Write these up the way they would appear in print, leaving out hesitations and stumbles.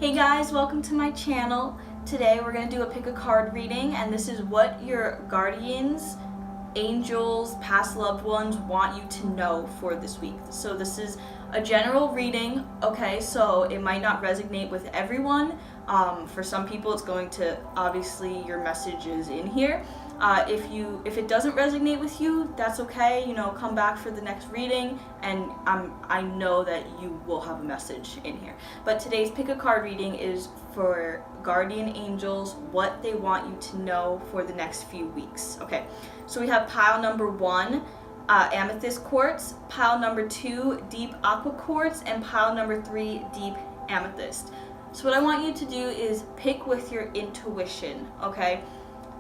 Hey guys, welcome to my channel. Today we're going to do a pick a card reading, and this is what your guardians, angels, past loved ones want you to know for this week. So this is a general reading, okay, so it might not resonate with everyone. For some people it's going to, obviously your message is in here. If it doesn't resonate with you, that's okay. Come back for the next reading, and I know that you will have a message in here. But today's pick a card reading is for guardian angels, what they want you to know for the next few weeks. Okay, so we have pile number 1, amethyst quartz, pile number 2, deep aqua quartz, and pile number 3, deep amethyst. So what I want you to do is pick with your intuition, okay?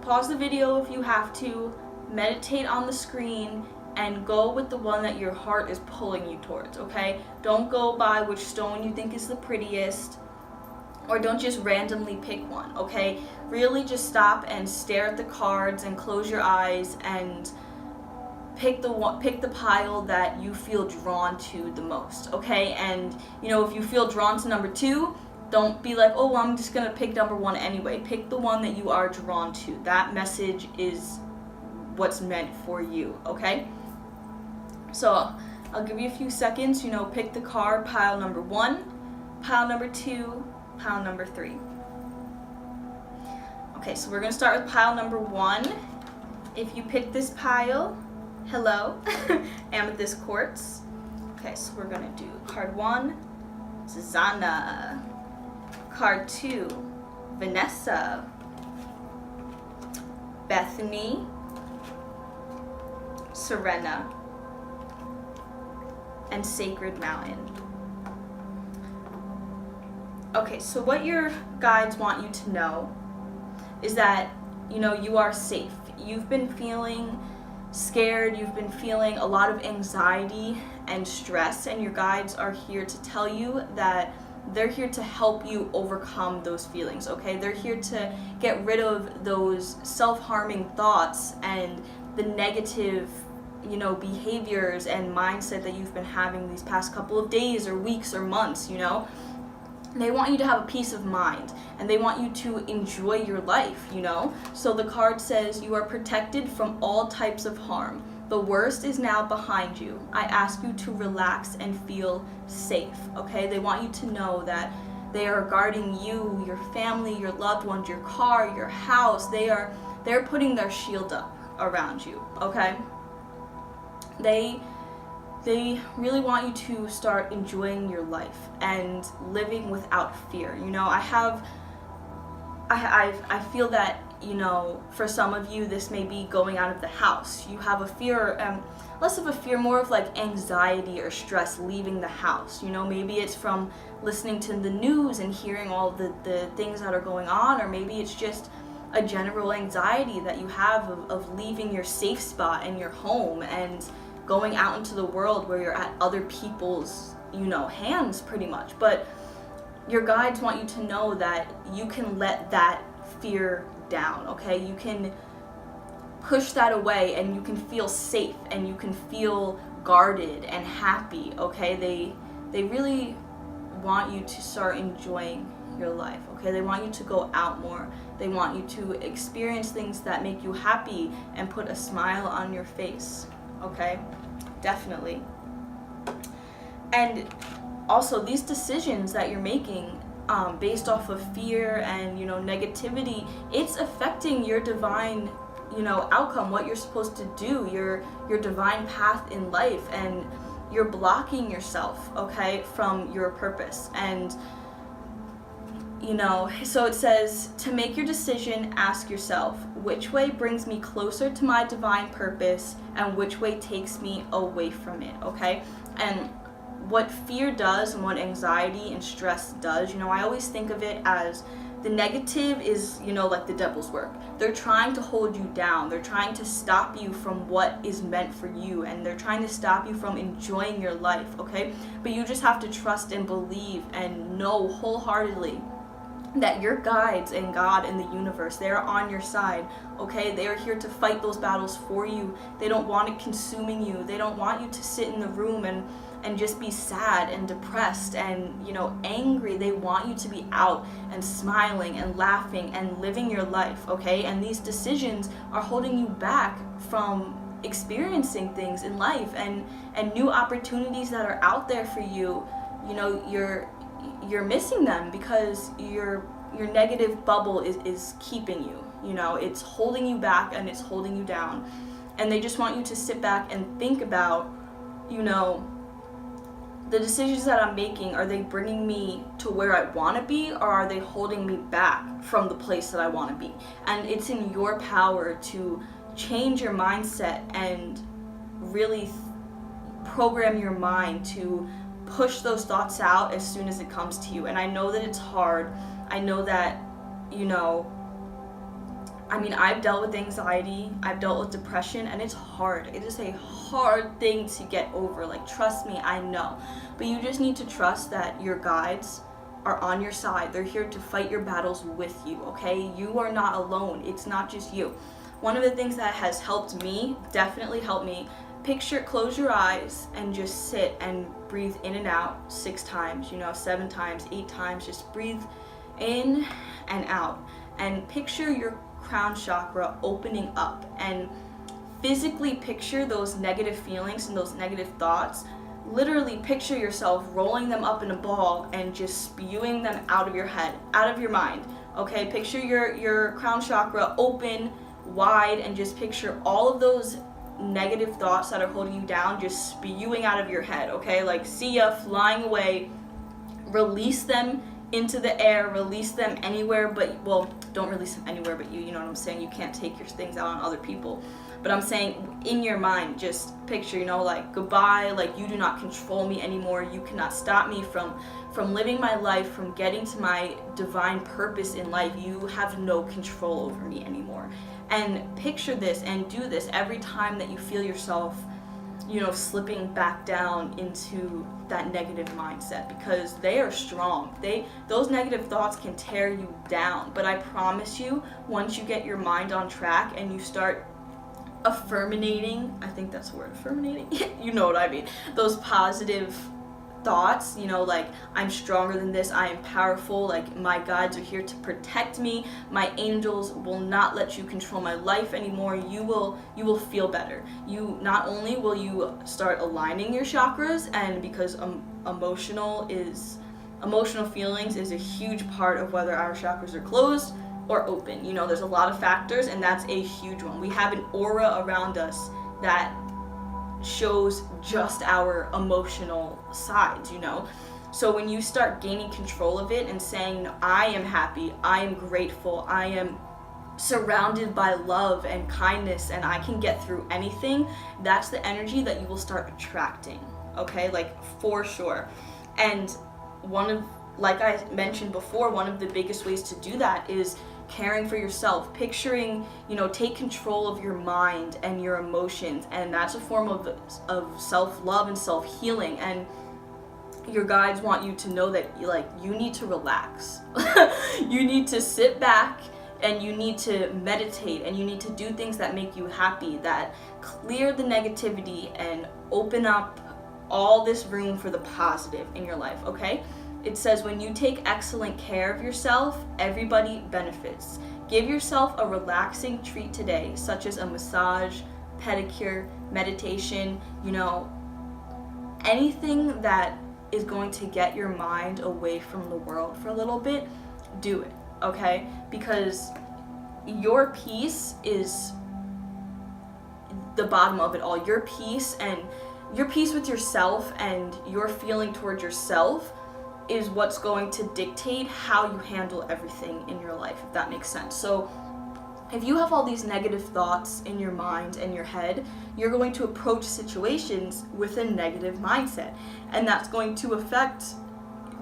Pause the video if you have to, meditate on the screen, and go with the one that your heart is pulling you towards, okay? Don't go by which stone you think is the prettiest, or don't just randomly pick one, okay? Really just stop and stare at the cards and close your eyes and pick the pile that you feel drawn to the most, okay? And if you feel drawn to number 2, don't be like, oh, I'm just going to pick number 1 anyway. Pick the one that you are drawn to. That message is what's meant for you, okay? So I'll give you a few seconds, pick the card, pile number 1, pile number 2, pile number 3. Okay, so we're going to start with pile number 1. If you pick this pile, hello, amethyst quartz. Okay, so we're going to do card 1, Susanna. Card 2, Vanessa, Bethany, Serena, and Sacred Mountain. Okay, so what your guides want you to know is that, you are safe. You've been feeling scared, you've been feeling a lot of anxiety and stress, and your guides are here to tell you that they're here to help you overcome those feelings, okay? They're here to get rid of those self-harming thoughts and the negative, behaviors and mindset that you've been having these past couple of days or weeks or months, They want you to have a peace of mind, and they want you to enjoy your life, So the card says you are protected from all types of harm. The worst is now behind you. I ask you to relax and feel safe, okay? They want you to know that they are guarding you, your family, your loved ones, your car, your house. They're putting their shield up around you, okay? They really want you to start enjoying your life and living without fear. I feel that, for some of you, this may be going out of the house. You have a fear, less of a fear, more of like anxiety or stress leaving the house. Maybe it's from listening to the news and hearing all the things that are going on, or maybe it's just a general anxiety that you have of leaving your safe spot and your home and going out into the world where you're at other people's, hands pretty much. But your guides want you to know that you can let that fear down, okay? You can push that away, and you can feel safe, and you can feel guarded and happy, okay? They really want you to start enjoying your life, okay? They want you to go out more. They want you to experience things that make you happy and put a smile on your face, okay? Definitely. And also, these decisions that you're making based off of fear and negativity, it's affecting your divine outcome, what you're supposed to do, your divine path in life, and you're blocking yourself, okay, from your purpose. And so it says to make your decision, ask yourself, which way brings me closer to my divine purpose and which way takes me away from it, okay? And what fear does and what anxiety and stress does, I always think of it as the negative is, like the devil's work. They're trying to hold you down. They're trying to stop you from what is meant for you, and they're trying to stop you from enjoying your life, okay? But you just have to trust and believe and know wholeheartedly that your guides and God and the universe, they're on your side, okay? They are here to fight those battles for you. They don't want it consuming you. They don't want you to sit in the room and and just be sad and depressed and, you know, angry. They want you to be out and smiling and laughing and living your life, okay? And these decisions are holding you back from experiencing things in life and new opportunities that are out there for you. You know, you're missing them because your negative bubble is keeping you. You know, it's holding you back and it's holding you down. And they just want you to sit back and think about, you know, the decisions that I'm making, are they bringing me to where I want to be, or are they holding me back from the place that I want to be? And it's in your power to change your mindset and really program your mind to push those thoughts out as soon as it comes to you. And I know that it's hard. I know that, you know, I mean, I've dealt with anxiety, I've dealt with depression, and it's hard. It is a hard thing to get over. Like, trust me, I know. But you just need to trust that your guides are on your side. They're here to fight your battles with you, okay? You are not alone. It's not just you. One of the things that has helped me, definitely helped me, close your eyes and just sit and breathe in and out 6 times, you know, 7 times, 8 times. Just breathe in and out. And picture your crown chakra opening up, and physically picture those negative feelings and those negative thoughts. Literally picture yourself rolling them up in a ball and just spewing them out of your head, out of your mind. Okay, picture your crown chakra open wide and just picture all of those negative thoughts that are holding you down just spewing out of your head. Okay, like, see ya, flying away. Release them into the air, release them anywhere but, well, don't release them anywhere but you know what I'm saying? You can't take your things out on other people. But I'm saying in your mind, just picture, you know, like, goodbye, like, you do not control me anymore. You cannot stop me from living my life, from getting to my divine purpose in life. You have no control over me anymore. And picture this and do this every time that you feel yourself, you know, slipping back down into that negative mindset, because they are strong. Those negative thoughts can tear you down. But I promise you, once you get your mind on track and you start affirmating, I think that's the word, affirmating, you know what I mean, those positive thoughts, you know, like, I'm stronger than this, I am powerful, like, my guides are here to protect me, my angels will not let you control my life anymore. You will feel better. You not only will you start aligning your chakras, and because emotional feelings is a huge part of whether our chakras are closed or open. You know, there's a lot of factors, and that's a huge one. We have an aura around us that shows just our emotional sides, you know. So when you start gaining control of it and saying, I am happy, I am grateful, I am surrounded by love and kindness, and I can get through anything, that's the energy that you will start attracting, okay, like, for sure. And like I mentioned before, one of the biggest ways to do that is caring for yourself, picturing, you know, take control of your mind and your emotions, and that's a form of self-love and self-healing. And your guides want you to know that, like, you need to relax. You need to sit back, and you need to meditate, and you need to do things that make you happy, that clear the negativity and open up all this room for the positive in your life, okay? It says, when you take excellent care of yourself, everybody benefits. Give yourself a relaxing treat today, such as a massage, pedicure, meditation, you know, anything that is going to get your mind away from the world for a little bit, do it, okay? Because your peace is the bottom of it all. Your peace with yourself and your feeling towards yourself is what's going to dictate how you handle everything in your life, if that makes sense. So if you have all these negative thoughts in your mind and your head, you're going to approach situations with a negative mindset, and that's going to affect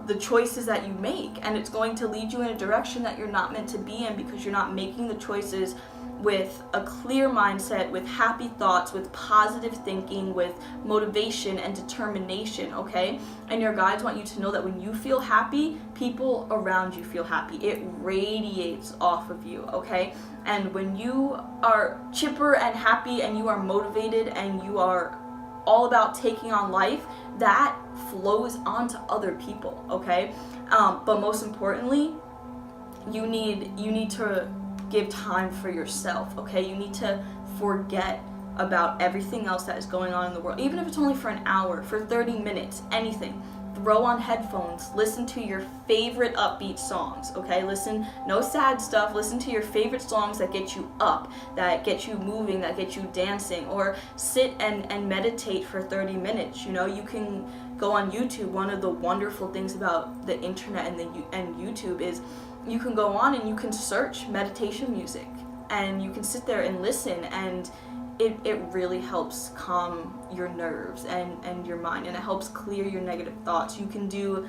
the choices that you make, and it's going to lead you in a direction that you're not meant to be in, because you're not making the choices with a clear mindset, with happy thoughts, with positive thinking, with motivation and determination, okay? And your guides want you to know that when you feel happy, people around you feel happy. It radiates off of you, okay? And when you are chipper and happy and you are motivated and you are all about taking on life, that flows onto other people, okay? But most importantly, you need to give time for yourself, okay? You need to forget about everything else that is going on in the world, even if it's only for an hour, for 30 minutes, anything. Throw on headphones, listen to your favorite upbeat songs, okay? Listen, no sad stuff, listen to your favorite songs that get you up, that get you moving, that get you dancing, or sit and meditate for 30 minutes, you know? You can go on YouTube. One of the wonderful things about the internet and YouTube is you can go on and you can search meditation music, and you can sit there and listen, and it really helps calm your nerves and your mind, and it helps clear your negative thoughts. You can do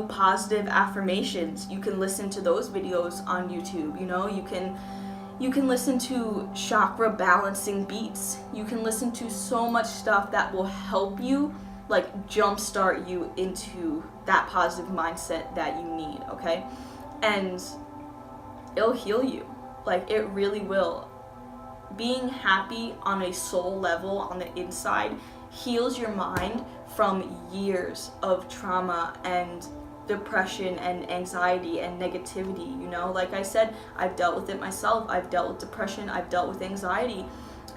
positive affirmations. You can listen to those videos on YouTube, you know. You can listen to chakra balancing beats. You can listen to so much stuff that will help you, like, jumpstart you into that positive mindset that you need, okay? And it'll heal you. Like, it really will. Being happy on a soul level, on the inside, heals your mind from years of trauma and depression and anxiety and negativity, you know? Like I said, I've dealt with it myself. I've dealt with depression, I've dealt with anxiety.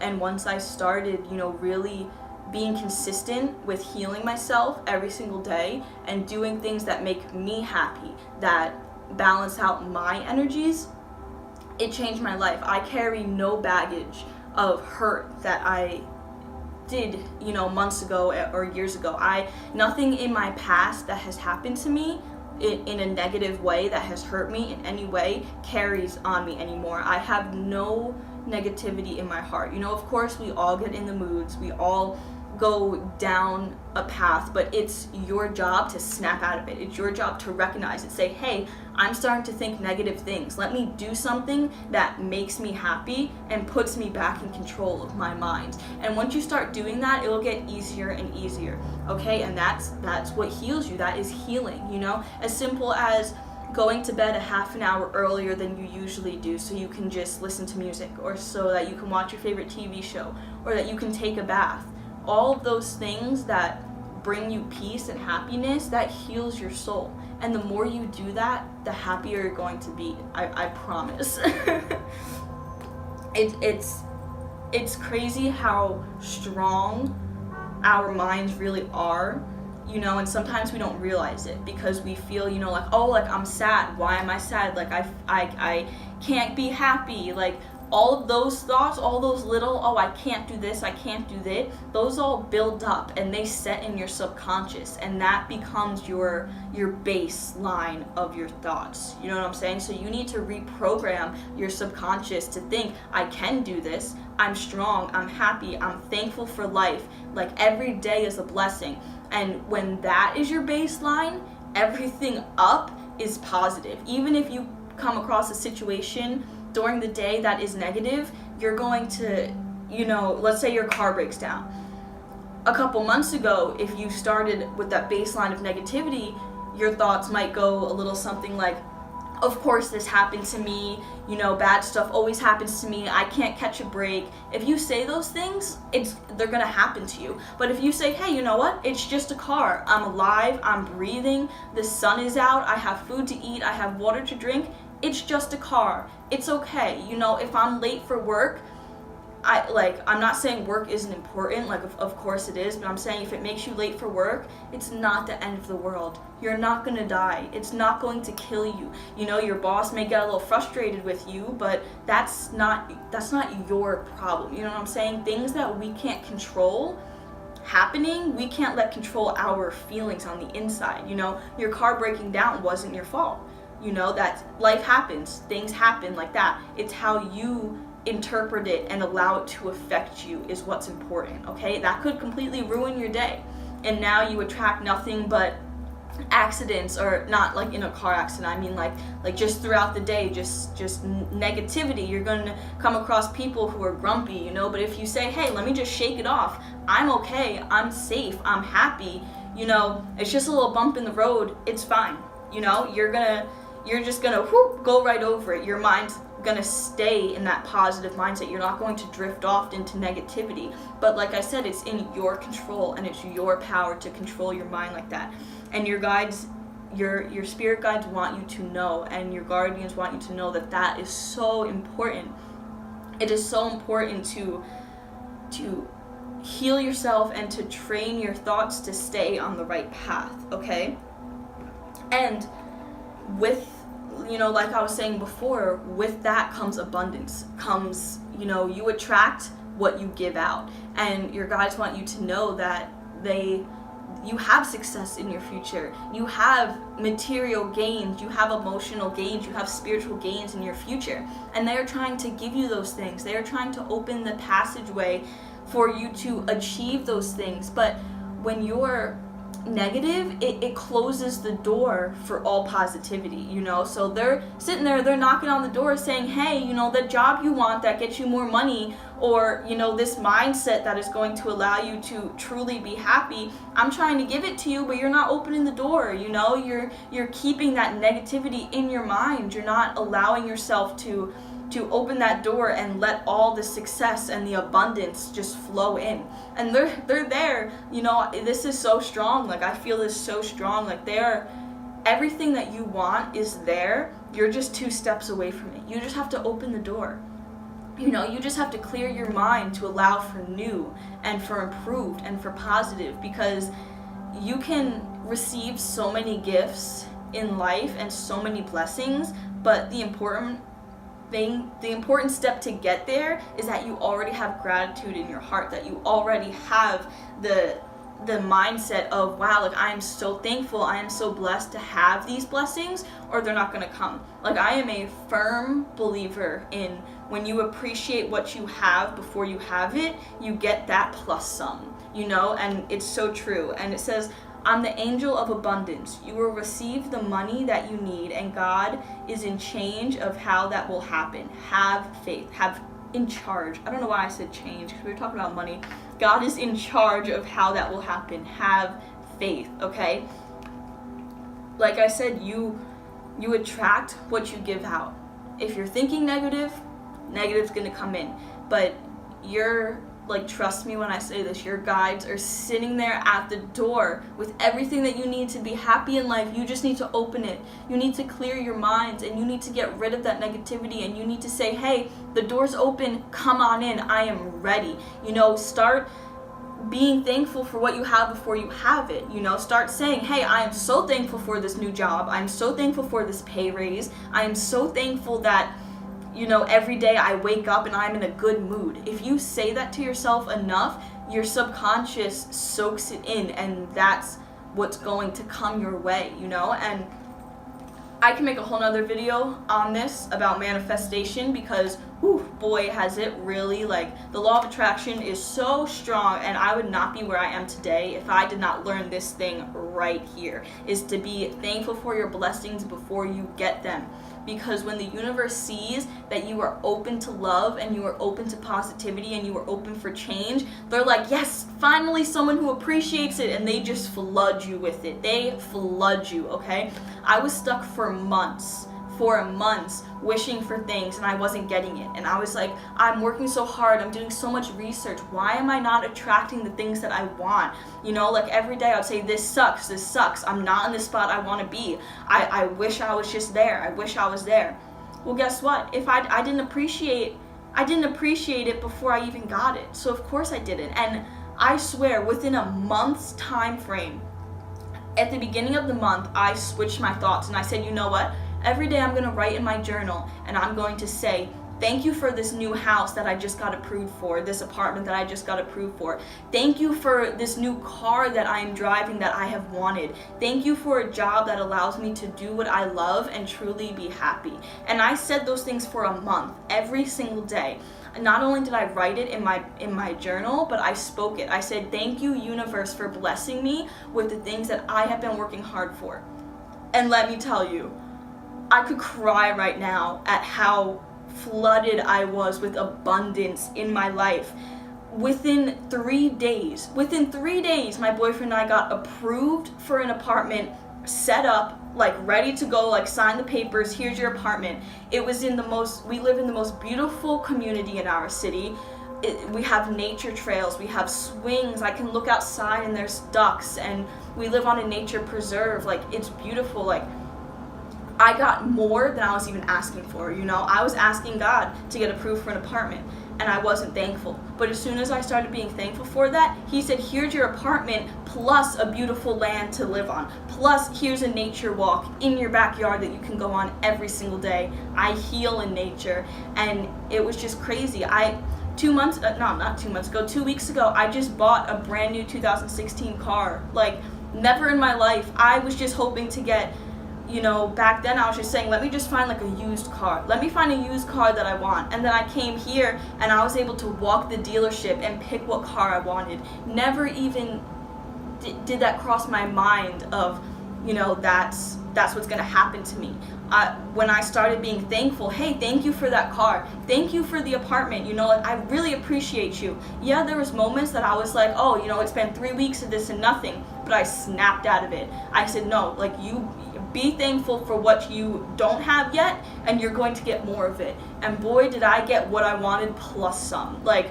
And once I started, you know, really being consistent with healing myself every single day and doing things that make me happy, that balance out my energies, it changed my life. I carry no baggage of hurt that I did, you know, months ago or years ago. Nothing in my past that has happened to me in a negative way that has hurt me in any way carries on me anymore. I have no negativity in my heart. You know, of course, we all get in the moods. We all go down a path, but it's your job to snap out of it. It's your job to recognize it. Say, hey, I'm starting to think negative things. Let me do something that makes me happy and puts me back in control of my mind. And once you start doing that, it'll get easier and easier, okay? And that's what heals you. That is healing, you know? As simple as going to bed a half an hour earlier than you usually do so you can just listen to music, or so that you can watch your favorite TV show, or that you can take a bath. All of those things that bring you peace and happiness, that heals your soul. And the more you do that, the happier you're going to be. I promise. It's crazy how strong our minds really are, you know, and sometimes we don't realize it because we feel, you know, like, oh, like, I'm sad. Why am I sad? Like, I can't be happy. Like, all of those thoughts, all those little, oh, I can't do this, I can't do that, those all build up and they set in your subconscious, and that becomes your baseline of your thoughts. You know what I'm saying? So you need to reprogram your subconscious to think, I can do this, I'm strong, I'm happy, I'm thankful for life. Like, every day is a blessing. And when that is your baseline, everything up is positive. Even if you come across a situation during the day that is negative, you're going to, you know, let's say your car breaks down. A couple months ago, if you started with that baseline of negativity, your thoughts might go a little something like, of course this happened to me, you know, bad stuff always happens to me, I can't catch a break. If you say those things, they're gonna happen to you. But if you say, hey, you know what, it's just a car, I'm alive, I'm breathing, the sun is out, I have food to eat, I have water to drink, it's just a car, it's okay. You know, if I'm late for work, I'm not saying work isn't important, like, of course it is, but I'm saying if it makes you late for work, it's not the end of the world. You're not gonna die. It's not going to kill you. You know, your boss may get a little frustrated with you, but that's not your problem. You know what I'm saying? Things that we can't control happening, we can't let control our feelings on the inside. You know, your car breaking down wasn't your fault. You know, that life happens, things happen like that. It's how you interpret it and allow it to affect you is what's important, okay? That could completely ruin your day, and now you attract nothing but accidents, or not like in a car accident, I mean like just throughout the day, just negativity. You're gonna come across people who are grumpy, you know, but if you say, hey, let me just shake it off, I'm okay, I'm safe, I'm happy, you know, it's just a little bump in the road, it's fine, you know, you're gonna you're just gonna go right over it. Your mind's gonna stay in that positive mindset. You're not going to drift off into negativity. But like I said, it's in your control, and it's your power to control your mind like that. And your guides, your spirit guides want you to know, and your guardians want you to know that that is so important. It is so important to heal yourself and to train your thoughts to stay on the right path, okay? And with, like I was saying before, with that comes abundance, comes, you attract what you give out. And your guides want you to know that you have success in your future. You have material gains, you have emotional gains, you have spiritual gains in your future. And they are trying to give you those things. They are trying to open the passageway for you to achieve those things. But when you're negative, it closes the door for all positivity, so they're sitting there, they're knocking on the door saying, hey, the job you want that gets you more money, or this mindset that is going to allow you to truly be happy, I'm trying to give it to you, but you're not opening the door. You're keeping that negativity in your mind. You're not allowing yourself to open that door and let all the success and the abundance just flow in. And they're there, this is so strong. Like, I feel this so strong. Like, everything that you want is there. You're just 2 steps away from it. You just have to open the door. You just have to clear your mind to allow for new and for improved and for positive, because you can receive so many gifts in life and so many blessings, but the important step to get there is that you already have gratitude in your heart, that you already have the mindset of, wow, like, I am so thankful, I am so blessed to have these blessings, or they're not going to come. Like, I am a firm believer in when you appreciate what you have before you have it, you get that plus some, and it's so true. And it says, I'm the angel of abundance. You will receive the money that you need, and God is in change of how that will happen. Have faith. Have in charge. I don't know why I said change, because we were talking about money. God is in charge of how that will happen. Have faith, okay? Like I said, you attract what you give out. If you're thinking negative's going to come in. But trust me when I say this, your guides are sitting there at the door with everything that you need to be happy in life. You just need to open it. You need to clear your minds, and you need to get rid of that negativity, and you need to say, hey, the door's open, come on in, I am ready. Start being thankful for what you have before you have it. Start saying, hey, I am so thankful for this new job. I'm so thankful for this pay raise. I am so thankful that every day I wake up and I'm in a good mood. If you say that to yourself enough, your subconscious soaks it in, and that's what's going to come your way, And I can make a whole nother video on this about manifestation, because boy, has it really, the law of attraction is so strong, and I would not be where I am today if I did not learn this thing right here, is to be thankful for your blessings before you get them. Because when the universe sees that you are open to love, and you are open to positivity, and you are open for change, they're like, yes, finally someone who appreciates it, and they just flood you with it. They flood you, okay? I was stuck for months wishing for things, and I wasn't getting it. And I was like, I'm working so hard, I'm doing so much research, why am I not attracting the things that I want? Every day I would say, this sucks, I'm not in the spot I want to be. I wish I was just there, I wish I was there. Well, guess what? If I didn't appreciate it before I even got it. So of course I didn't. And I swear, within a month's time frame, at the beginning of the month, I switched my thoughts, and I said, you know what? Every day I'm going to write in my journal, and I'm going to say, thank you for this new house that I just got approved for, this apartment that I just got approved for. Thank you for this new car that I am driving that I have wanted. Thank you for a job that allows me to do what I love and truly be happy. And I said those things for a month, every single day. Not only did I write it in my journal, but I spoke it. I said, thank you, universe, for blessing me with the things that I have been working hard for. And let me tell you, I could cry right now at how flooded I was with abundance in my life. Within 3 days, my boyfriend and I got approved for an apartment, set up, like ready to go, like sign the papers, here's your apartment. It was we live in the most beautiful community in our city. We have nature trails, we have swings, I can look outside and there's ducks, and we live on a nature preserve. Like, it's beautiful. Like, I got more than I was even asking for, you know. I was asking God to get approved for an apartment, and I wasn't thankful. But as soon as I started being thankful for that, he said, here's your apartment plus a beautiful land to live on, plus here's a nature walk in your backyard that you can go on every single day. I heal in nature. And it was just crazy. 2 weeks ago, I just bought a brand new 2016 car. Like, never in my life. I was just hoping to get, you know, back then I was just saying, let me just find like a used car. Let me find a used car that I want. And then I came here and I was able to walk the dealership and pick what car I wanted. Never even did that cross my mind of, you know, that's what's gonna happen to me. When I started being thankful, hey, thank you for that car, thank you for the apartment, you know, like, I really appreciate you. Yeah, there was moments that I was like, oh, you know, it's been 3 weeks of this and nothing, but I snapped out of it. I said, no, like, you be thankful for what you don't have yet, and you're going to get more of it. And boy, did I get what I wanted plus some. Like,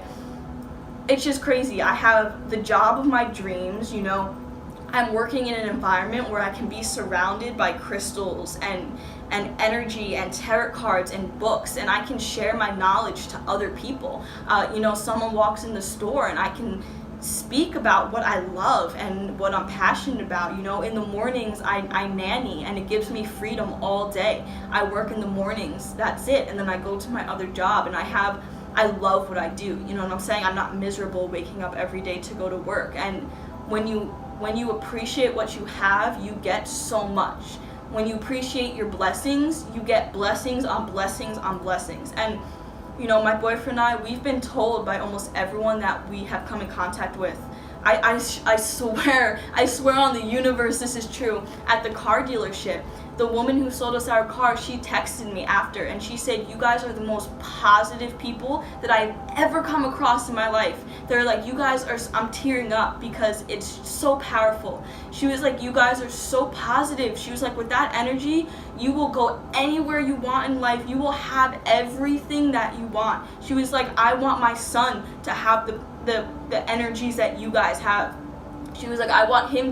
it's just crazy. I have the job of my dreams, you know. I'm working in an environment where I can be surrounded by crystals and energy and tarot cards and books, and I can share my knowledge to other people. You know, someone walks in the store and I can speak about what I love and what I'm passionate about. You know, in the mornings I nanny, and it gives me freedom all day. I work in the mornings, that's it, and then I go to my other job, and I love what I do. You know what I'm saying? I'm not miserable waking up every day to go to work. And when you appreciate what you have, you get so much. When you appreciate your blessings, you get blessings on blessings on blessings. And, you know, my boyfriend and I, we've been told by almost everyone that we have come in contact with. I swear on the universe this is true. At the car dealership, the woman who sold us our car, she texted me after, and she said, you guys are the most positive people that I've ever come across in my life. They're like, you guys are, I'm tearing up because it's so powerful. She was like, you guys are so positive. She was like, with that energy, you will go anywhere you want in life. You will have everything that you want. She was like, I want my son to have the energies that you guys have. She was like, I want him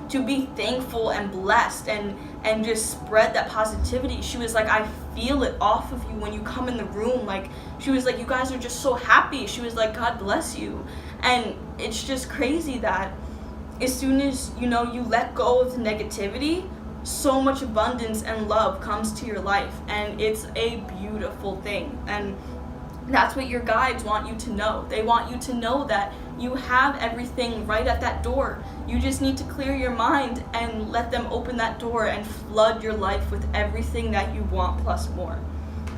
to be thankful and blessed and just spread that positivity. She was like, I feel it off of you when you come in the room. Like, she was like, you guys are just so happy. She was like, God bless you. And it's just crazy that as soon as, you know, you let go of the negativity, so much abundance and love comes to your life, and it's a beautiful thing. And that's what your guides want you to know. They want you to know that you have everything right at that door. You just need to clear your mind and let them open that door and flood your life with everything that you want plus more.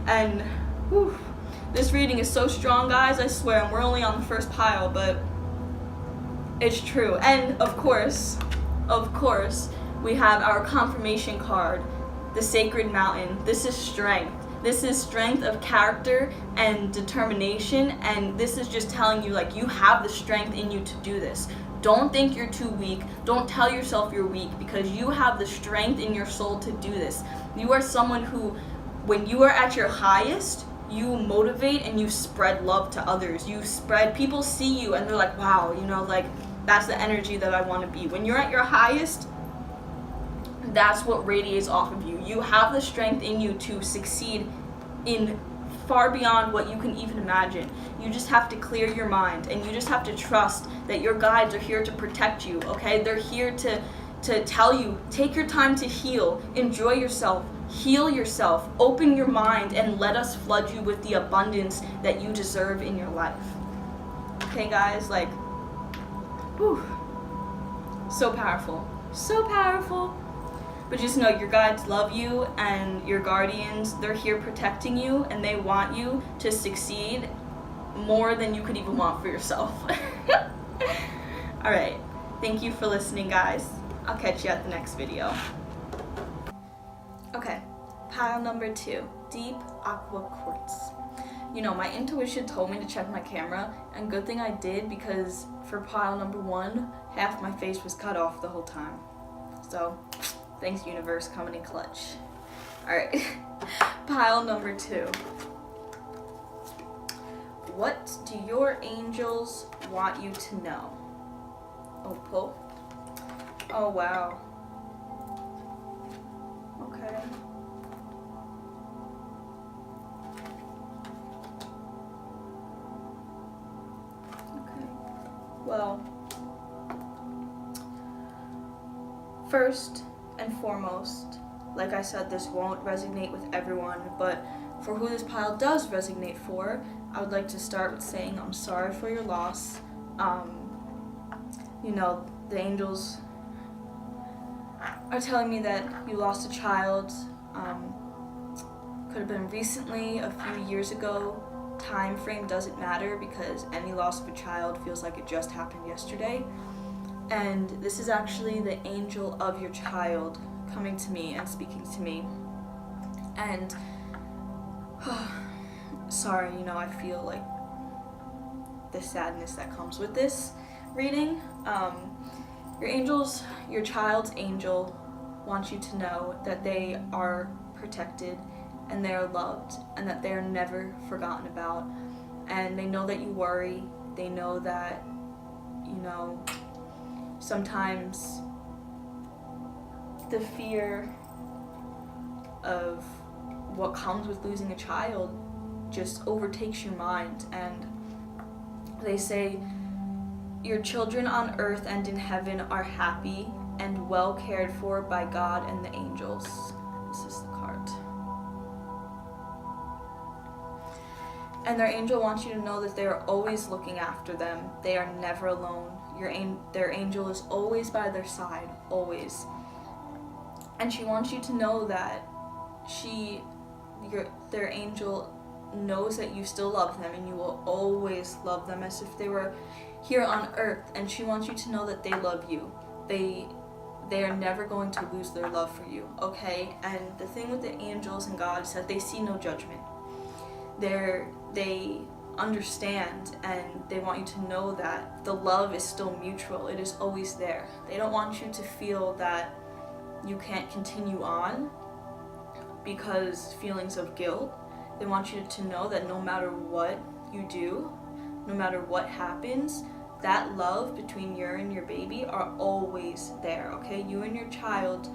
And whew, this reading is so strong, guys, I swear. And we're only on the first pile, but it's true. And of course, we have our confirmation card, the Sacred Mountain. This is strength. This is strength of character and determination, and this is just telling you, like, you have the strength in you to do this. Don't think you're too weak. Don't tell yourself you're weak, because you have the strength in your soul to do this. You are someone who, when you are at your highest, you motivate and you spread love to others. People see you and they're like, wow, you know, like, that's the energy that I want to be. When you're at your highest, that's what radiates off of you. You have the strength in you to succeed in far beyond what you can even imagine. You just have to clear your mind, and you just have to trust that your guides are here to protect you, okay? They're here to tell you, take your time to heal, enjoy yourself, heal yourself, open your mind, and let us flood you with the abundance that you deserve in your life. Okay, guys, like, whew, so powerful, so powerful. But just know your guides love you, and your guardians, they're here protecting you, and they want you to succeed more than you could even want for yourself. All right. Thank you for listening, guys. I'll catch you at the next video. Okay. Pile number 2, Deep Aqua Quartz. You know, my intuition told me to check my camera, and good thing I did, because for pile number 1, half my face was cut off the whole time. So Thanks, universe, coming in clutch. Alright, pile number 2. What do your angels want you to know? Oh, pull. Oh, wow. Okay. Okay. Well, first and foremost, like I said, this won't resonate with everyone, but for who this pile does resonate for, I would like to start with saying I'm sorry for your loss. You know, the angels are telling me that you lost a child. Could have been recently, a few years ago. Time frame doesn't matter because any loss of a child feels like it just happened yesterday. And this is actually the angel of your child coming to me and speaking to me. And sorry, you know, I feel like the sadness that comes with this reading. Your angels, your child's angel wants you to know that they are protected and they are loved and that they are never forgotten about. And they know that you worry. They know that, you know, sometimes the fear of what comes with losing a child just overtakes your mind. And they say your children on earth and in heaven are happy and well cared for by God and the angels. This is the card. And their angel wants you to know that they are always looking after them. They are never alone. Their angel is always by their side, always. And she wants you to know that their angel knows that you still love them and you will always love them as if they were here on earth. And she wants you to know that they love you. They are never going to lose their love for you, okay? And the thing with the angels and God is that they see no judgment. They understand and they want you to know that the love is still mutual. It is always there. They don't want you to feel that you can't continue on because feelings of guilt. They want you to know that no matter what you do, no matter what happens, that love between you and your baby are always there, okay? You and your child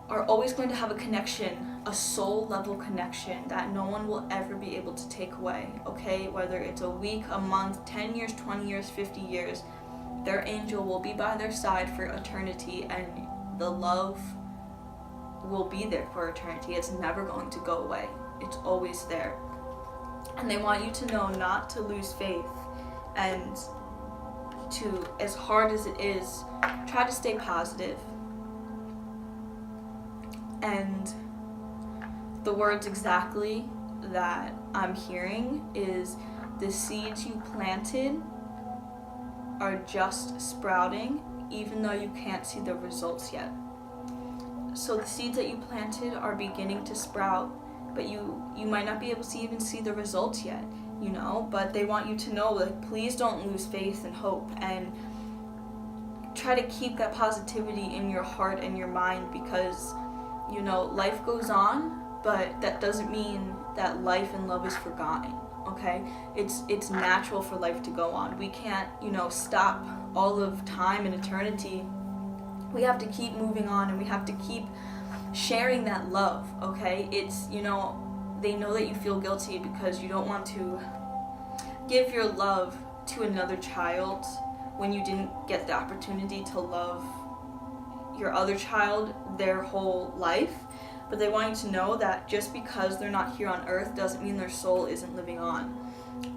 are always going to have a connection, a soul level connection that no one will ever be able to take away, okay? Whether it's a week, a month, 10 years, 20 years, 50 years, their angel will be by their side for eternity, and the love will be there for eternity. It's never going to go away. It's always there. And they want you to know not to lose faith and to, as hard as it is, try to stay positive. And the words exactly that I'm hearing is the seeds you planted are just sprouting even though you can't see the results yet. So the seeds that you planted are beginning to sprout, but you might not be able to even see the results yet, you know, but they want you to know, like, please don't lose faith and hope, and try to keep that positivity in your heart and your mind, because, you know, life goes on, but that doesn't mean that life and love is forgotten, okay? It's natural for life to go on. We can't, you know, stop all of time and eternity. We have to keep moving on, and we have to keep sharing that love, okay? It's, you know, they know that you feel guilty because you don't want to give your love to another child when you didn't get the opportunity to love your other child their whole life. But they want you to know that just because they're not here on earth doesn't mean their soul isn't living on.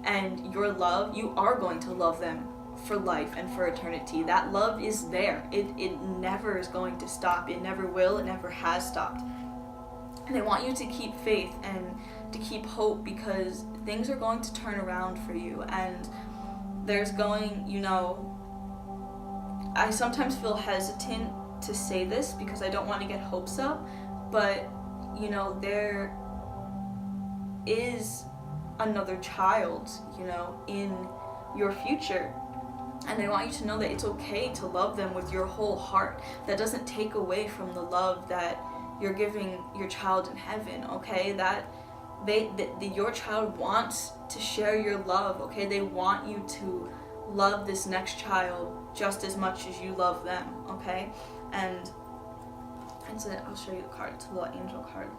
And your love, you are going to love them for life and for eternity. That love is there. It never is going to stop. It never will. It never has stopped. And they want you to keep faith and to keep hope, because things are going to turn around for you. And there's going, you know, I sometimes feel hesitant to say this because I don't want to get hopes up, but, you know, there is another child, you know, in your future. And they want you to know that it's okay to love them with your whole heart. That doesn't take away from the love that you're giving your child in heaven, okay? That your child wants to share your love, okay? They want you to love this next child just as much as you love them, okay? And so I'll show you the card. It's a little angel card.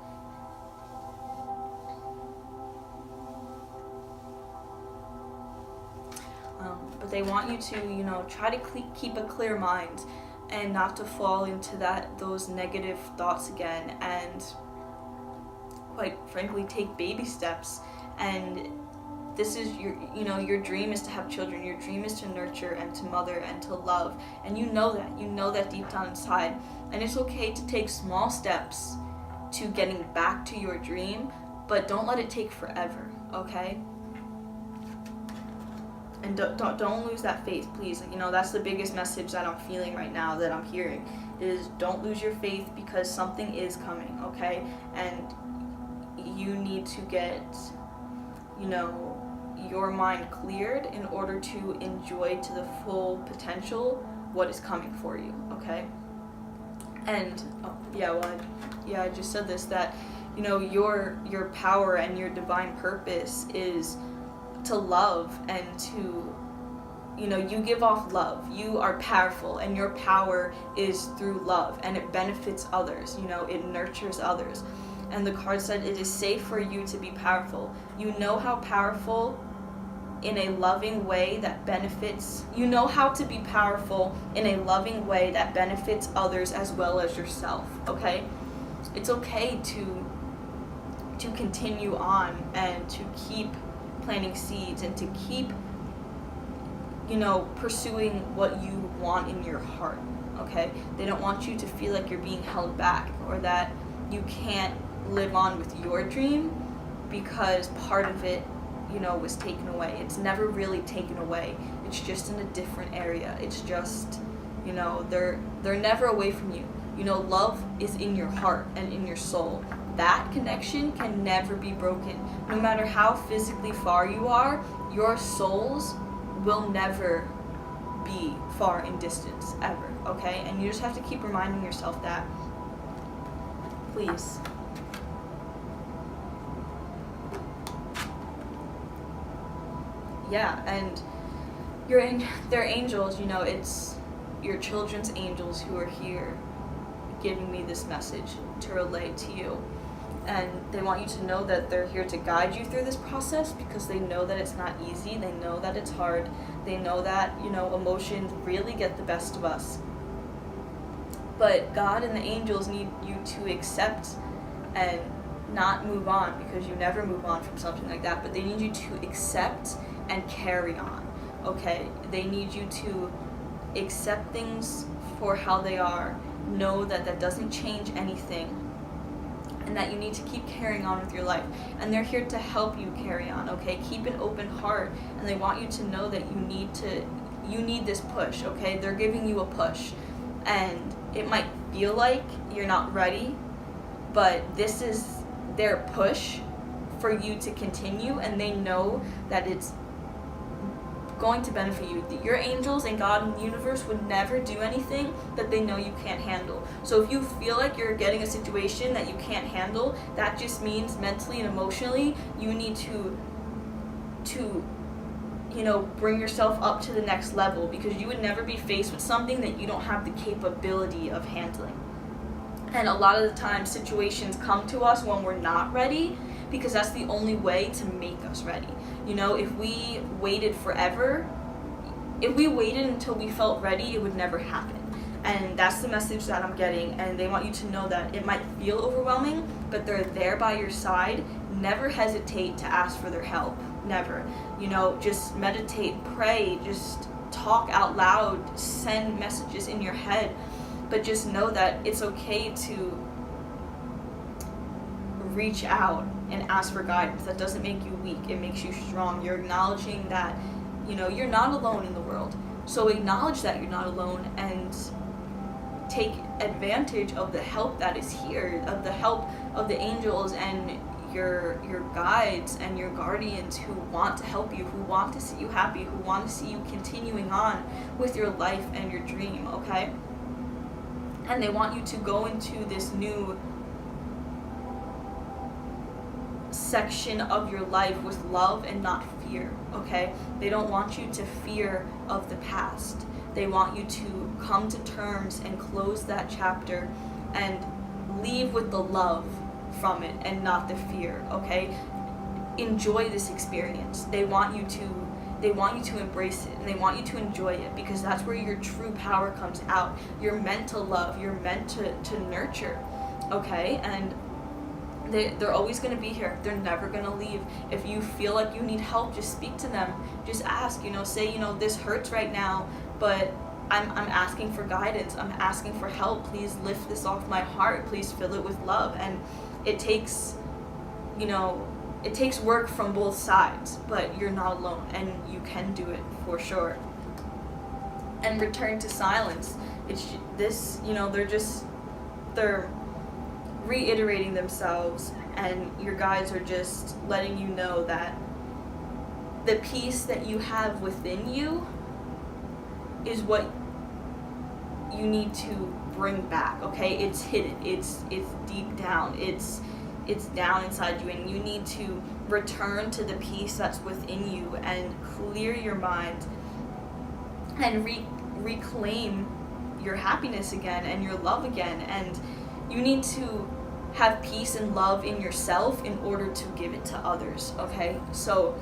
But they want you to, try to keep a clear mind and not to fall into those negative thoughts again, and quite frankly take baby steps. And this is your dream is to have children. Your dream is to nurture and to mother and to love, and you know that deep down inside. And it's okay to take small steps to getting back to your dream, but don't let it take forever, okay? And don't lose that faith, please. That's the biggest message that I'm feeling right now, that I'm hearing, is don't lose your faith, because something is coming, okay? And you need to get, your mind cleared in order to enjoy to the full potential what is coming for you, okay? And I just said this, that your power and your divine purpose is to love, and to you give off love. You are powerful, and your power is through love, and it benefits others. It nurtures others. And the card said it is safe for you to be powerful. You know how powerful in a loving way that benefits. You know how to be powerful in a loving way that benefits others as well as yourself, okay? It's okay to continue on and to keep planting seeds and to keep pursuing what you want in your heart, okay? They don't want you to feel like you're being held back, or that you can't live on with your dream because part of it was taken away. It's never really taken away. It's just in a different area. It's just they're never away from you. Love is in your heart and in your soul. That connection can never be broken. No matter how physically far you are, your souls will never be far in distance, ever, okay? And you just have to keep reminding yourself that. Please. Yeah, and they're angels, it's your children's angels who are here giving me this message to relay to you. And they want you to know that they're here to guide you through this process, because they know that it's not easy. They know that it's hard. They know that, emotions really get the best of us. But God and the angels need you to accept and not move on, because you never move on from something like that. But they need you to accept and carry on, okay? They need you to accept things for how they are. Know that that doesn't change anything, and that you need to keep carrying on with your life. And they're here to help you carry on, okay? Keep an open heart, and they want you to know that you need this push, okay? They're giving you a push, and it might feel like you're not ready, but this is their push for you to continue, and they know that it's going to benefit you. Your angels and God and the universe would never do anything that they know you can't handle. So if you feel like you're getting a situation that you can't handle, that just means mentally and emotionally you need to bring yourself up to the next level, because you would never be faced with something that you don't have the capability of handling. And a lot of the time situations come to us when we're not ready, because that's the only way to make us ready. If we waited forever, if we waited until we felt ready, it would never happen. And that's the message that I'm getting. And they want you to know that it might feel overwhelming, but they're there by your side. Never hesitate to ask for their help. Never. Just meditate, pray, just talk out loud, send messages in your head. But just know that it's okay to reach out and ask for guidance. That doesn't make you weak. It makes you strong. You're acknowledging that, you're not alone in the world. So acknowledge that you're not alone, and take advantage of the help that is here, of the help of the angels, and, your guides and your guardians who want to help you, who want to see you happy, who want to see you continuing on with your life and your dream, okay? And they want you to go into this new section of your life with love and not fear, okay? They don't want you to fear of the past. They want you to come to terms and close that chapter and leave with the love from it and not the fear, okay? Enjoy this experience. They want you to embrace it, and they want you to enjoy it, because that's where your true power comes out. You're meant to love, you're meant to nurture, okay? And they're always going to be here. They're never going to leave. If you feel like you need help, just speak to them. Just ask, say, this hurts right now, but I'm asking for guidance. I'm asking for help. Please lift this off my heart. Please fill it with love. And it takes, it takes work from both sides, but you're not alone, and you can do it for sure. And return to silence. It's this, they're reiterating themselves, and your guides are just letting you know that the peace that you have within you is what you need to bring back, okay? It's hidden, it's deep down, it's down inside you, and you need to return to the peace that's within you and clear your mind and reclaim your happiness again and your love again. And you need to have peace and love in yourself in order to give it to others, okay? So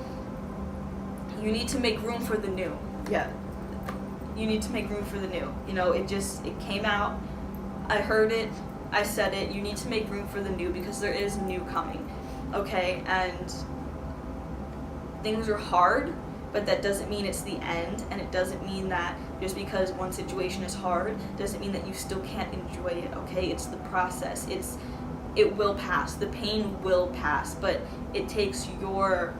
you need to make room for the new. Yeah. You need to make room for the new. It came out. I heard it. I said it. You need to make room for the new, because there is new coming, okay? And things are hard, but that doesn't mean it's the end, and it doesn't mean that just because one situation is hard doesn't mean that you still can't enjoy it, okay? It's the process. It will pass. The pain will pass, but it takes your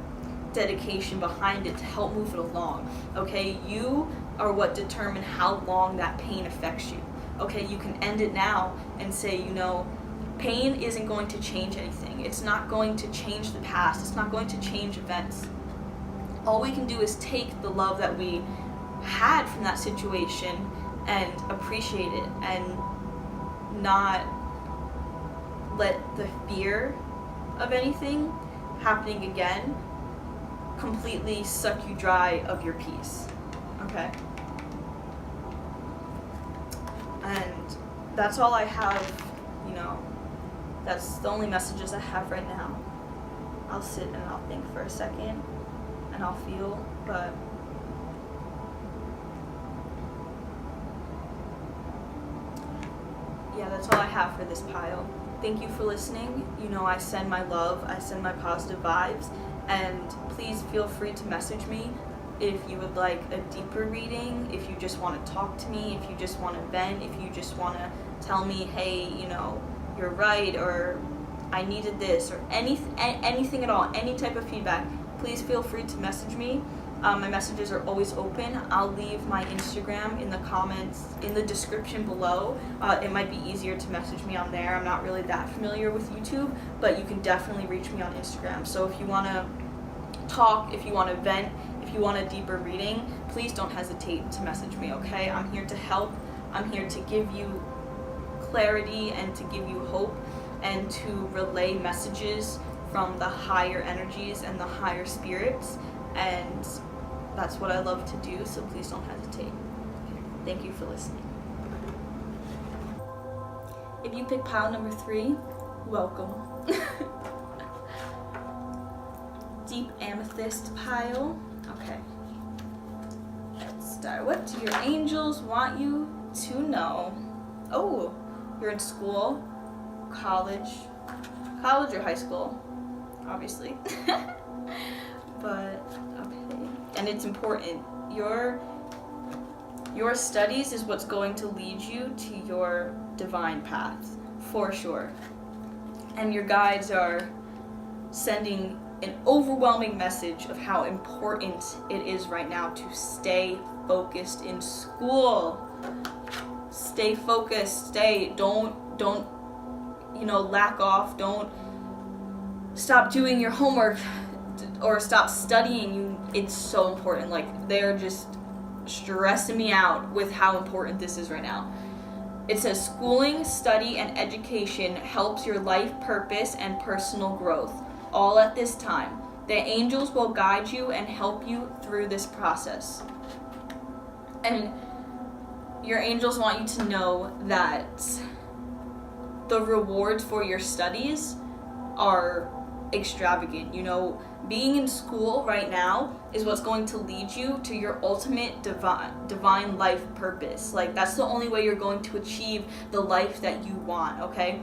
dedication behind it to help move it along, okay? You are what determine how long that pain affects you, okay? You can end it now and say, pain isn't going to change anything. It's not going to change the past. It's not going to change events. All we can do is take the love that we had from that situation and appreciate it, and not let the fear of anything happening again completely suck you dry of your peace, okay? And that's all I have, that's the only messages I have right now. I'll sit and I'll think for a second, and I'll feel, but yeah, that's all I have for this pile. Thank you for listening. I send my love, I send my positive vibes, and please feel free to message me if you would like a deeper reading, if you just want to talk to me, if you just want to vent, if you just want to tell me, hey, you're right, or I needed this, or anything at all, any type of feedback, please feel free to message me. My messages are always open. I'll leave my Instagram in the comments, in the description below. It might be easier to message me on there. I'm not really that familiar with YouTube, but you can definitely reach me on Instagram. So if you want to talk, if you want to vent, if you want a deeper reading, please don't hesitate to message me, okay? I'm here to help. I'm here to give you clarity and to give you hope and to relay messages from the higher energies and the higher spirits, and that's what I love to do, so please don't hesitate. Thank you for listening. If you pick pile number 3, welcome. Deep amethyst pile. Okay. Let's start. What do your angels want you to know? Oh, you're in school, college or high school, obviously. But okay, and it's important. Your studies is what's going to lead you to your divine path, for sure. And your guides are sending an overwhelming message of how important it is right now to stay focused in school. Stay focused. Don't lack off. Don't stop doing your homework or stop studying. It's so important. Like, they're just stressing me out with how important this is right now. It says schooling, study, and education helps your life purpose and personal growth, all at this time. The angels will guide you and help you through this process. And your angels want you to know that the rewards for your studies are extravagant. You know, being in school right now is what's going to lead you to your ultimate divine life purpose. Like, that's the only way you're going to achieve the life that you want, okay?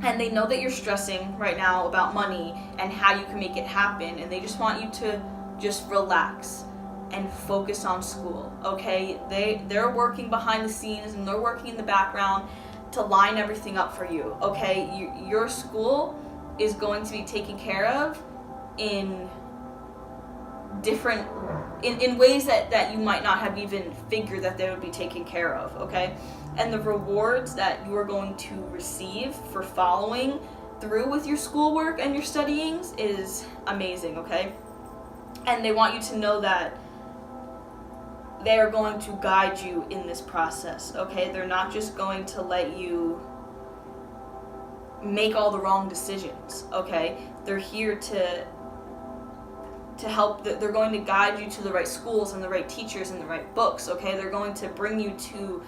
And they know that you're stressing right now about money and how you can make it happen, and they just want you to just relax and focus on school, okay? They're working behind the scenes and they're working in the background to line everything up for you, okay? Your school is going to be taken care of in different in ways that you might not have even figured that they would be taken care of, okay? And the rewards that you are going to receive for following through with your schoolwork and your studyings is amazing, okay? And they want you to know that they are going to guide you in this process, okay? They're not just going to let you make all the wrong decisions, okay? They're here to help. They're going to guide you to the right schools and the right teachers and the right books, okay? They're going to bring you to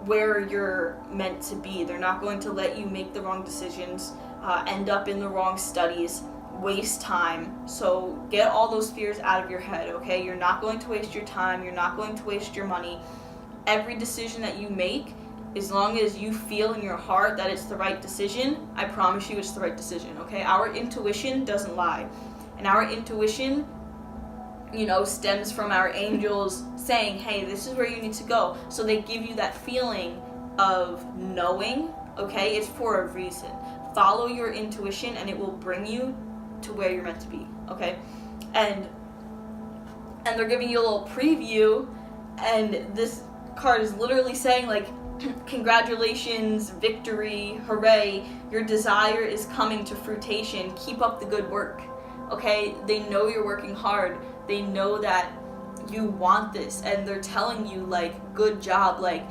where you're meant to be. They're not going to let you make the wrong decisions, end up in the wrong studies, waste time. So get all those fears out of your head, okay? You're not going to waste your time. You're not going to waste your money. Every decision that you make, as long as you feel in your heart that it's the right decision, I promise you it's the right decision, okay? Our intuition doesn't lie. And our intuition, you know, stems from our angels saying, hey, this is where you need to go. So they give you that feeling of knowing, okay? It's for a reason. Follow your intuition and it will bring you to where you're meant to be, okay? And they're giving you a little preview, and this card is literally saying, like, congratulations, victory, hooray, your desire is coming to fruition, keep up the good work, okay? They know you're working hard, they know that you want this, and they're telling you, like, good job, like,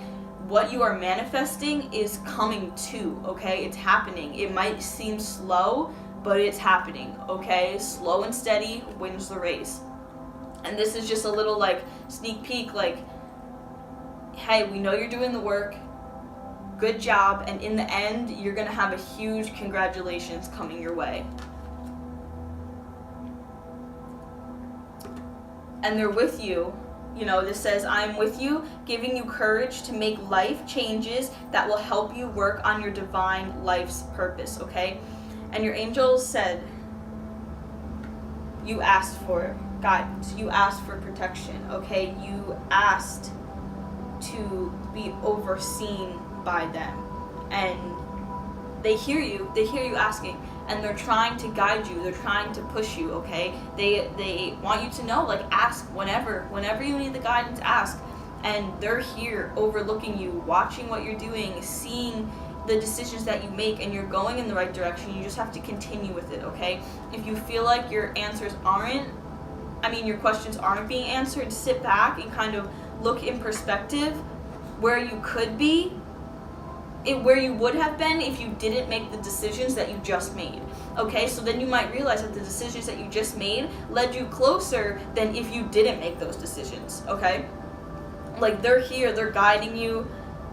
what you are manifesting is coming to, okay? It's happening. It might seem slow, but it's happening, okay? Slow and steady wins the race. And this is just a little, like, sneak peek, like, hey, we know you're doing the work, good job, and in the end, you're gonna have a huge congratulations coming your way. And they're with you. You know, this says, I'm with you, giving you courage to make life changes that will help you work on your divine life's purpose, okay? And your angels said, you asked for guidance, you asked for protection, okay? You asked to be overseen by them. And they hear you asking, and they're trying to guide you, they're trying to push you, okay? They want you to know, like, ask whenever you need the guidance, ask. And they're here overlooking you, watching what you're doing, seeing the decisions that you make, and you're going in the right direction. You just have to continue with it, okay? If you feel like your questions aren't being answered, sit back and kind of look in perspective where you could be, where you would have been if you didn't make the decisions that you just made, okay? So then you might realize that the decisions that you just made led you closer than if you didn't make those decisions, okay? Like, they're here, they're guiding you,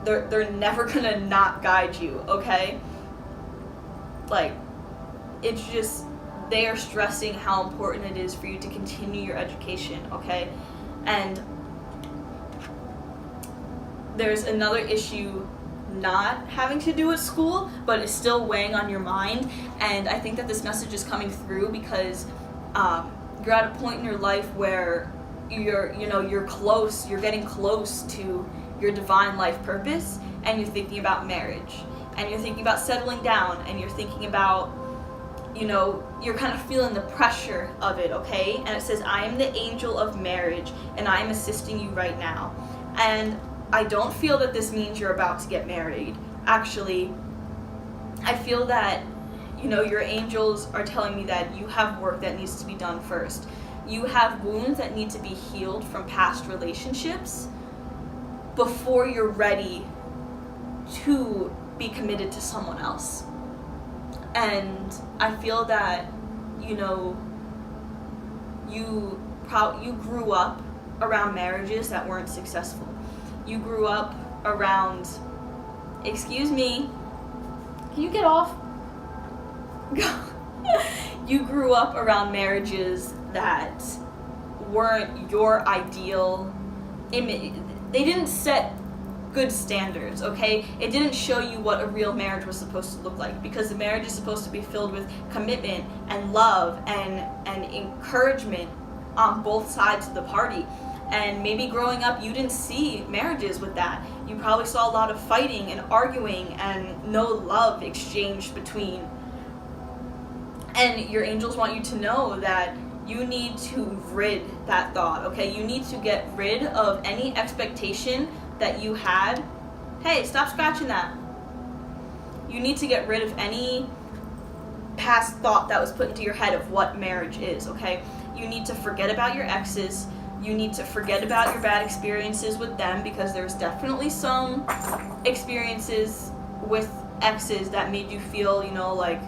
they're never gonna not guide you, okay? Like, it's just, they are stressing how important it is for you to continue your education, okay? And there's another issue not having to do with school, but it's still weighing on your mind, and I think that this message is coming through because you're at a point in your life where you're getting close to your divine life purpose, and you're thinking about marriage, and you're thinking about settling down, and you're thinking about, you're kind of feeling the pressure of it, okay? And it says, I am the angel of marriage, and I am assisting you right now. And I don't feel that this means you're about to get married. Actually, I feel that, You know, your angels are telling me that you have work that needs to be done first. You have wounds that need to be healed from past relationships before you're ready to be committed to someone else. And I feel that, you know, you grew up around marriages that weren't successful. You grew up around, excuse me, can you get off? You grew up around marriages that weren't your ideal image. They didn't set good standards, okay? It didn't show you what a real marriage was supposed to look like, because the marriage is supposed to be filled with commitment and love and encouragement on both sides of the party. And maybe growing up you didn't see marriages with that. You probably saw a lot of fighting and arguing and no love exchanged between. And your angels want you to know that you need to rid that thought, okay? You need to get rid of any expectation that you had. Hey, stop scratching that. You need to get rid of any past thought that was put into your head of what marriage is, okay? You need to forget about your exes. You need to forget about your bad experiences with them, because there's definitely some experiences with exes that made you feel, you know, like,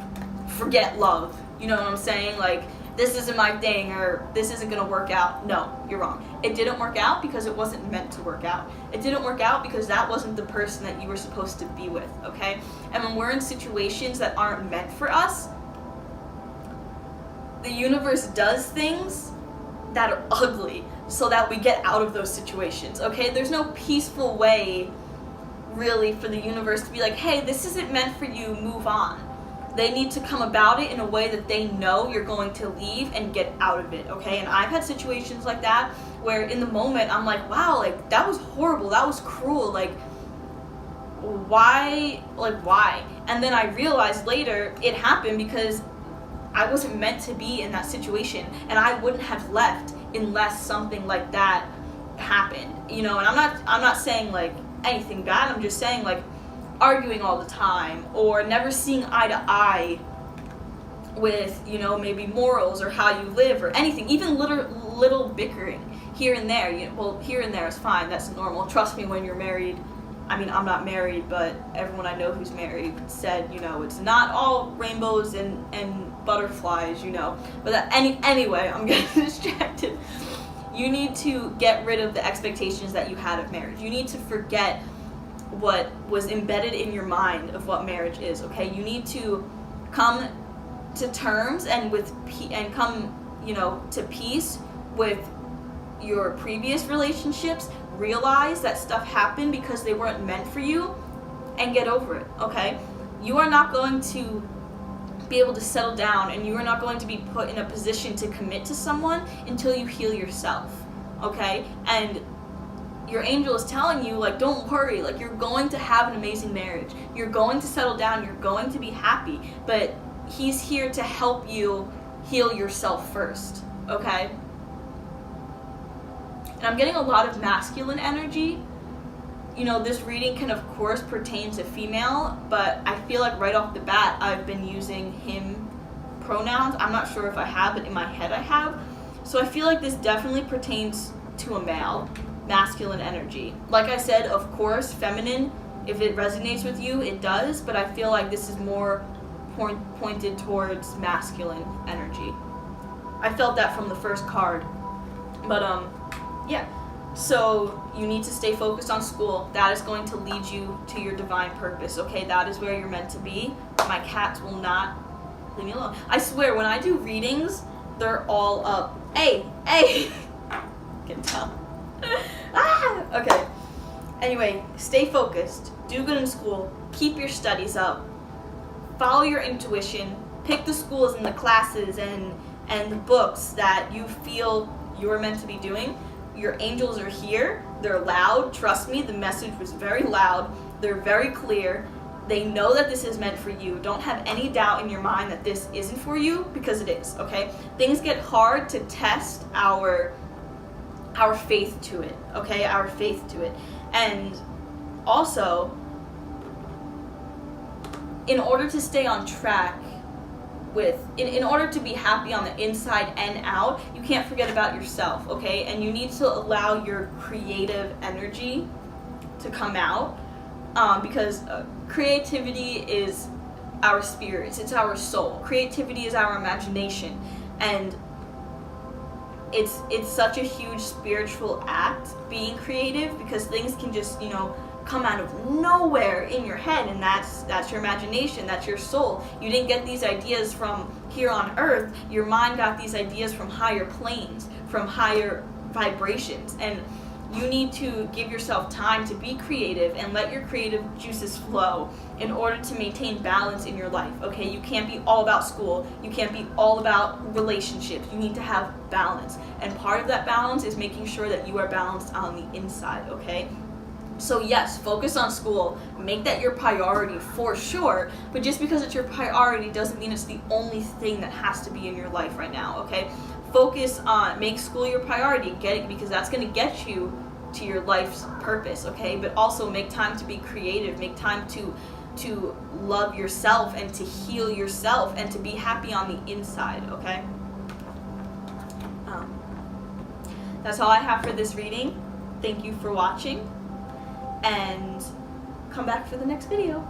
forget love. You know what I'm saying? Like, this isn't my thing, or this isn't gonna work out. No, you're wrong. It didn't work out because it wasn't meant to work out. It didn't work out because that wasn't the person that you were supposed to be with, okay? And when we're in situations that aren't meant for us, the universe does things that are ugly so that we get out of those situations, okay? There's no peaceful way, really, for the universe to be like, hey, this isn't meant for you, move on. They need to come about it in a way that they know you're going to leave and get out of it, okay? And I've had situations like that where in the moment I'm like, wow, like, that was horrible, that was cruel, like, why? And then I realized later it happened because I wasn't meant to be in that situation, and I wouldn't have left unless something like that happened, you know? And I'm not saying like anything bad, I'm just saying like arguing all the time or never seeing eye to eye with, you know, maybe morals or how you live or anything, even little bickering here and there. You know, well, here and there is fine, that's normal. Trust me, when you're married, I mean, I'm not married, but everyone I know who's married said, you know, it's not all rainbows and butterflies, you know. But that, anyway, I'm getting distracted. You need to get rid of the expectations that you had of marriage. You need to forget what was embedded in your mind of what marriage is, okay? You need to come to terms and come, you know, to peace with your previous relationships. Realize that stuff happened because they weren't meant for you, and get over it, okay? You are not going to be able to settle down, and you are not going to be put in a position to commit to someone until you heal yourself, okay? And your angel is telling you, like, don't worry, like, you're going to have an amazing marriage. You're going to settle down, you're going to be happy, but he's here to help you heal yourself first, okay? And I'm getting a lot of masculine energy. You know, this reading can of course pertain to female, but I feel like right off the bat I've been using him pronouns. I'm not sure if I have, but in my head I have. So I feel like this definitely pertains to a male, masculine energy. Like I said, of course, feminine, if it resonates with you, it does, but I feel like this is more pointed towards masculine energy. I felt that from the first card. But yeah, so you need to stay focused on school. That is going to lead you to your divine purpose, okay? That is where you're meant to be. My cats will not leave me alone. I swear, when I do readings, they're all up. Hey! Get down. Okay. Anyway, stay focused. Do good in school. Keep your studies up. Follow your intuition. Pick the schools and the classes and the books that you feel you're meant to be doing. Your angels are here. They're loud. Trust me, the message was very loud. They're very clear. They know that this is meant for you. Don't have any doubt in your mind that this isn't for you, because it is, okay? Things get hard to test our faith to it, okay? Our faith to it. And also, in order to stay on track, in order to be happy on the inside and out, you can't forget about yourself, okay? And you need to allow your creative energy to come out, because creativity is our spirits, it's our soul. Creativity is our imagination, and it's such a huge spiritual act being creative, because things can just, you know, come out of nowhere in your head, and that's your imagination, that's your soul. You didn't get these ideas from here on earth. Your mind got these ideas from higher planes, from higher vibrations, and you need to give yourself time to be creative and let your creative juices flow in order to maintain balance in your life, okay? You can't be all about school. You can't be all about relationships. You need to have balance, and part of that balance is making sure that you are balanced on the inside, okay? So yes, focus on school, make that your priority for sure, but just because it's your priority doesn't mean it's the only thing that has to be in your life right now, okay? Focus on, make school your priority, get it, because that's gonna get you to your life's purpose, okay? But also make time to be creative, make time to love yourself and to heal yourself and to be happy on the inside, okay? That's all I have for this reading. Thank you for watching, and come back for the next video.